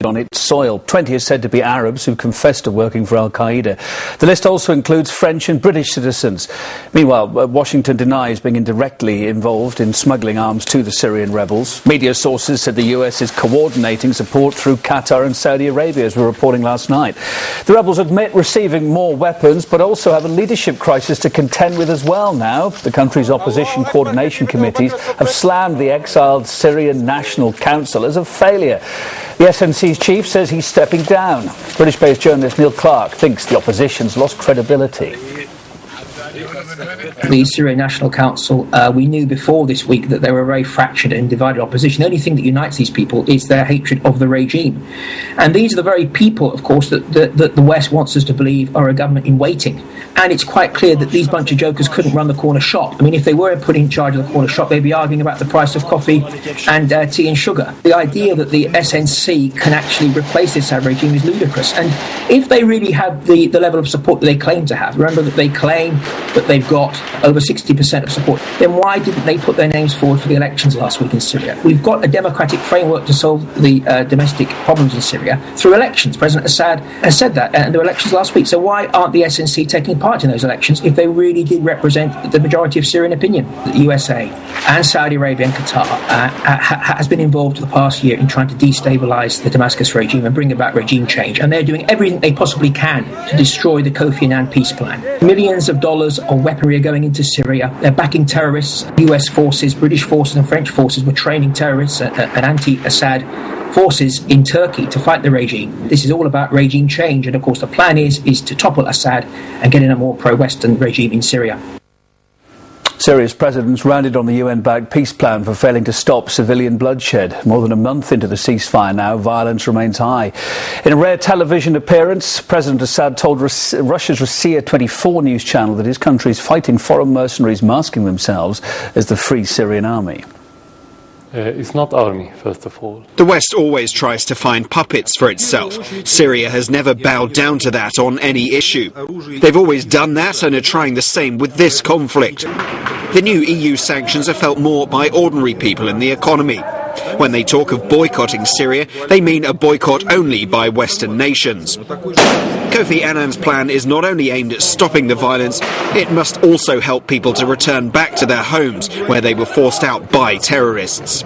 on its soil. 20 are said to be Arabs who confessed to working for al-Qaeda. The list also includes French and British citizens. Meanwhile, Washington denies being indirectly involved in smuggling arms to the Syrian rebels. Media sources said the US is coordinating support through Qatar and Saudi Arabia, as we were reporting last night. The rebels admit receiving more weapons, but also have a leadership crisis to contend with as well now. The country's opposition coordination committees have slammed the exiled Syrian National Council as a failure. The SNC's chief says he's stepping down. British-based journalist Neil Clark thinks the opposition's lost credibility. The Syrian National Council, we knew before this week that they were a very fractured and divided opposition. The only thing that unites these people is their hatred of the regime. And these are the very people, of course, that the West wants us to believe are a government in waiting. And it's quite clear that these bunch of jokers couldn't run the corner shop. I mean, if they were put in charge of the corner shop, they'd be arguing about the price of coffee and tea and sugar. The idea that the SNC can actually replace this Assad regime is ludicrous. And if they really had the level of support that they claim to have, remember that they claim that they've got over 60% of support, then why didn't they put their names forward for the elections last week in Syria? We've got a democratic framework to solve the domestic problems in Syria through elections. President Assad has said that, and there were elections last week. So why aren't the SNC taking part in those elections if they really did represent the majority of Syrian opinion? The USA and Saudi Arabia and Qatar has been involved for the past year in trying to destabilise the Damascus regime and bring about regime change, and they're doing everything they possibly can to destroy the Kofi Annan peace plan. Millions of dollars of weaponry are going into Syria. They're backing terrorists. US forces, British forces and French forces were training terrorists and anti-Assad forces in Turkey to fight the regime. This is all about regime change, and of course the plan is to topple Assad and get in a more pro-Western regime in Syria. Syria's president's rounded on the UN-backed peace plan for failing to stop civilian bloodshed. More than a month into the ceasefire now, violence remains high. In a rare television appearance, President Assad told Russia's Rossiya 24 news channel that his country is fighting foreign mercenaries masking themselves as the Free Syrian Army. It's not army, first of all. The West always tries to find puppets for itself. Syria has never bowed down to that on any issue. They've always done that and are trying the same with this conflict. The new EU sanctions are felt more by ordinary people in the economy. When they talk of boycotting Syria, they mean a boycott only by Western nations. Kofi Annan's plan is not only aimed at stopping the violence, it must also help people to return back to their homes where they were forced out by terrorists.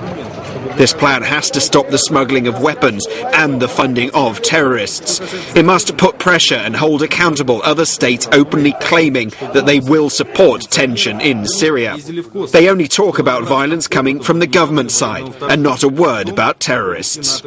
This plan has to stop the smuggling of weapons and the funding of terrorists. It must put pressure and hold accountable other states openly claiming that they will support tension in Syria. They only talk about violence coming from the government side and not a word about terrorists.